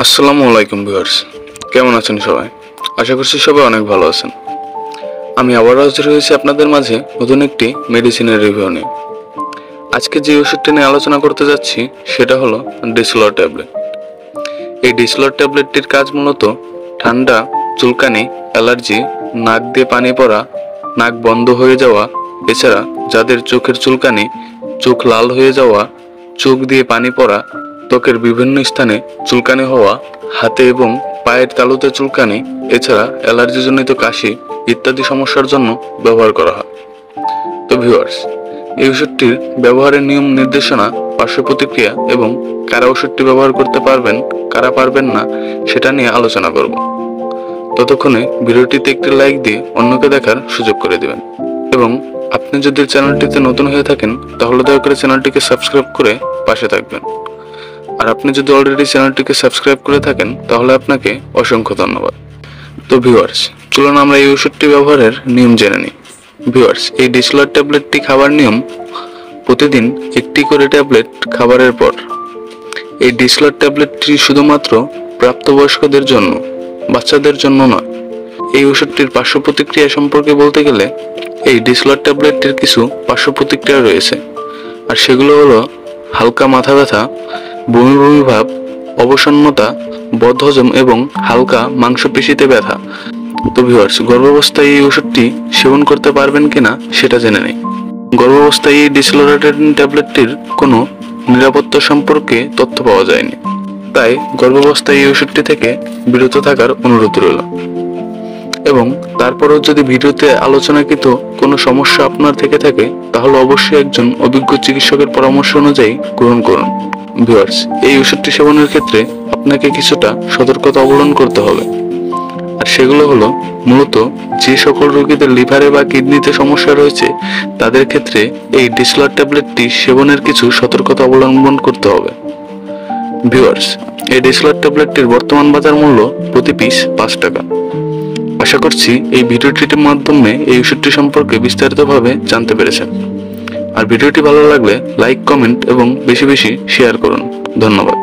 আসসালামু আলাইকুম ভিউয়ার্স, কেমন আছেন সবাই? আশা করছি সবাই অনেক ভালো আছেন। আমি আবারও হাজির হয়েছি আপনাদের মাঝে নতুন একটি মেডিসিনের রিভিউ নিয়ে। আজকে যে ওষুধটি নিয়ে আলোচনা করতে যাচ্ছি সেটা হলো ডিসলর ট্যাবলেট। এই ডিসলর ট্যাবলেটটির কাজ মূলত ঠান্ডা, চুলকানি, অ্যালার্জি, নাক দিয়ে পানি পড়া, নাক বন্ধ হয়ে যাওয়া, এছাড়া যাদের চোখের চুলকানি, চোখ লাল হয়ে যাওয়া, চোখ দিয়ে পানি পড়া, ত্বকের বিভিন্ন স্থানে চুলকানি হওয়া, হাতে এবং পায়ের তালুতে চুলকানি, এছাড়া অ্যালার্জিজনিত কাশি ইত্যাদি সমস্যার জন্য ব্যবহার করা হয়। তো ভিউয়ার্স, এই ওষুধটির ব্যবহারের নিয়ম নির্দেশনা, পার্শ্ব প্রতিক্রিয়া এবং কারা ওষুধটি ব্যবহার করতে পারবেন, কারা পারবেন না সেটা নিয়ে আলোচনা করব। ততক্ষণে ভিডিওটিতে একটি লাইক দিয়ে অন্যকে দেখার সুযোগ করে দেবেন এবং আপনি যদি চ্যানেলটিতে নতুন হয়ে থাকেন তাহলে দয়া করে চ্যানেলটিকে সাবস্ক্রাইব করে পাশে থাকবেন। আর আপনি যদি অলরেডি চ্যানেলটিকে সাবস্ক্রাইব করে থাকেন তাহলে আপনাকে অসংখ্য ধন্যবাদ। তো ভিউয়ার্স, চলুন আমরা এই ওষুধটি ব্যবহারের নিয়ম জেনে নিই। ভিউয়ার্স, এই ডিসলর ট্যাবলেটটি খাবার নিয়ম: প্রতিদিন একটি করে ট্যাবলেট খাবারের পর। এই ডিসলর ট্যাবলেটটি শুধুমাত্র প্রাপ্তবয়স্কদের জন্য, বাচ্চাদের জন্য নয়। এই ওষুধটির পার্শ্ব প্রতিক্রিয়া সম্পর্কে বলতে গেলে এই ডিসলর ট্যাবলেটটির কিছু পার্শ্ব প্রতিক্রিয়া রয়েছে, আর সেগুলো হলো হালকা মাথা ব্যথা, বমি বমি ভাব, অবসন্নতা, বদহজম এবং হালকা মাংসপেশিতে ব্যথা। তো ভিউয়ার্স, গর্ভাবস্থায় এই ওষুধটি সেবন করতে পারবেন কিনা সেটা জেনে নেই। গর্ভাবস্থায় এই ডিসলোরাটেডিন ট্যাবলেটটির কোনো নিরাপত্তা সম্পর্কে তথ্য পাওয়া যায়নি, তাই গর্ভাবস্থায় এই ওষুধটি থেকে বিরত থাকার অনুরোধ রইল। এবং তারপরেও যদি ভিডিওতে আলোচনাকৃত কোনো সমস্যা আপনার থেকে থাকে তাহলে অবশ্যই একজন অভিজ্ঞ চিকিৎসকের পরামর্শ অনুযায়ী গ্রহণ করুন। ভিউয়ার্স, এই ওষুধটি সেবনের ক্ষেত্রে আপনাকে কিছুটা সতর্কতা অবলম্বন করতে হবে, আর সেগুলো হলো মূলত যে সকল রোগীদের লিভারে বা কিডনিতে সমস্যা রয়েছে তাদের ক্ষেত্রে এই ডিসলর ট্যাবলেটটি সেবনের কিছু সতর্কতা অবলম্বন করতে হবে। ভিউয়ার্স, এই ডিসলর ট্যাবলেটটির বর্তমান বাজার মূল্য প্রতি পিস 5 টাকা। আশা করছি এই ভিডিওটির মাধ্যমে এই ওষুধটি সম্পর্কে বিস্তারিতভাবে জানতে পেরেছেন। আর ভিডিওটি ভালো লাগলে লাইক, কমেন্ট এবং বেশি বেশি শেয়ার করুন। ধন্যবাদ।